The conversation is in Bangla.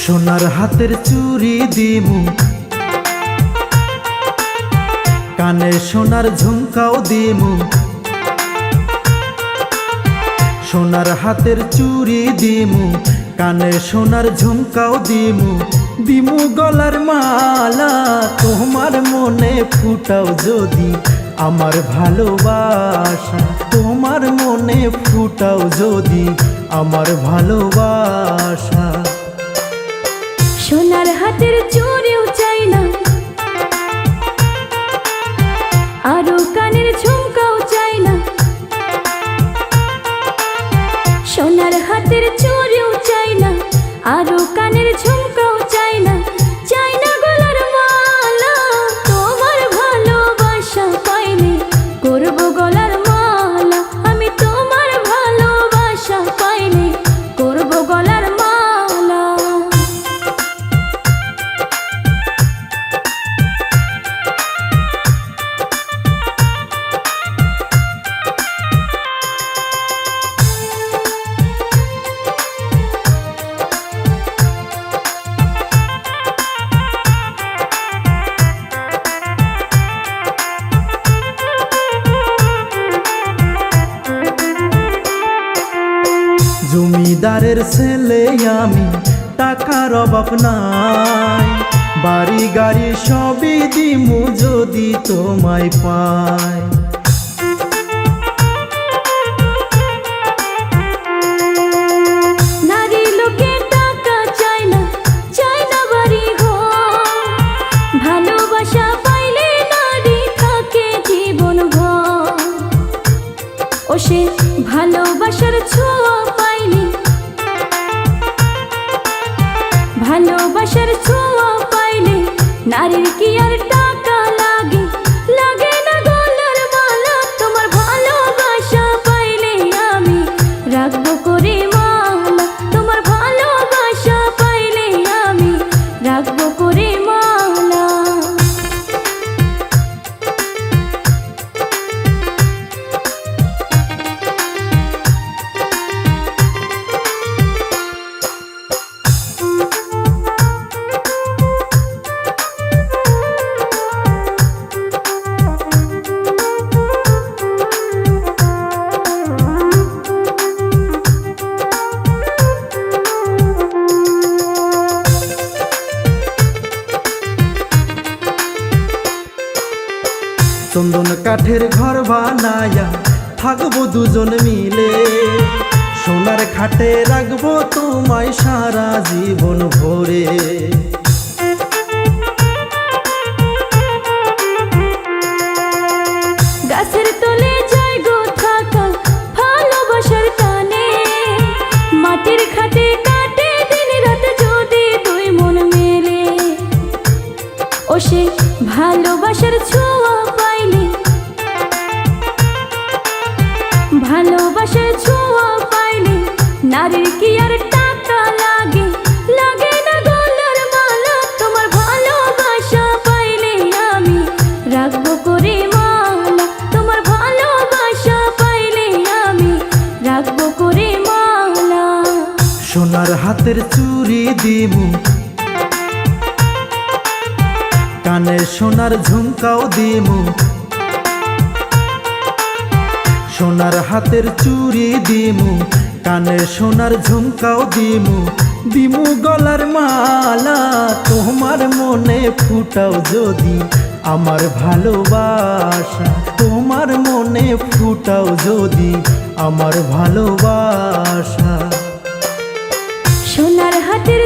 সোনার হাতের চুড়ি দিমু, কানে সোনার ঝুমকাও দিমু। সোনার হাতের চুড়ি দিমু, কানে সোনার ঝুমকাও দিমু। দিমু গলার মালা, তোমার মনে ফুটাও যদি আমার ভালোবাসা। তোমার মনে ফুটাও যদি আমার ভালোবাসা। সোনার হাতের চুড়িও চাই না, আরো কানের ঝুমকাও চাই না। সোনার হাতের চুড়িও চাই না, আরো কানের ঝুমকাও চাই না। চাই না গলার মালা, তোমার ভালোবাসা পাইলে করব গলার মালা। আমি তোমার ভালোবাসা পাইলে করব গলার মালা। জমিদারের ছেলে আমি, টাকার অভাব নাই। বাড়ি গাড়ি সবই দিমু যদি তোমায় পাই। নারী লোকে টাকা চাই না, চাই না বাড়ি ঘর। ভালোবাসা পাইলে নারী থাকে জীবন ভর। ও সে ভালোবাসার ছোঁয়া পাইলে, ভালোবাসার ছোঁয়া পাইলে নারীর কি আর টাকা লাগে? লাগে না গলার মালা। তোমার ভালোবাসা পাইলে আমি রাখবো করে মালা। তোমার ভালোবাসা পাইলে আমি রাখবো করে মালা। চন্দন কাঠের ঘর বানায়া থাকবো দুজন মিলে। সোনার খাটে রাখবো তোমায় সারা জীবন ভরে। গাছের তলে যাই গো থাকা ভালোবাসার টানে। মাটির খাটে কাটে দিন রাত যদি দুই মন মেলে। ও সে ভালোবাসার ছোঁয়া পাইলে, ভালোবাসার ছোঁয়া পাইলে নারীর কি আর টাকা লাগে? লাগে না গলার মালা। তোমার ভালোবাসা পাইলে আমি রাখবো করে মালা। তোমার ভালোবাসা পাইলে আমি রাখবো করে মালা। সোনার হাতের চুড়ি দিমু, কানে সোনার ঝুমকাও দিমু। সোনার হাতের চুড়ি দিমু, কানে সোনার ঝুমকাও দিমু। দিমু গলার মালা, তোমার মনে ফুটাও যদি আমার ভালোবাসা। তোমার মনে ফুটাও যদি আমার ভালোবাসা। সোনার হাতের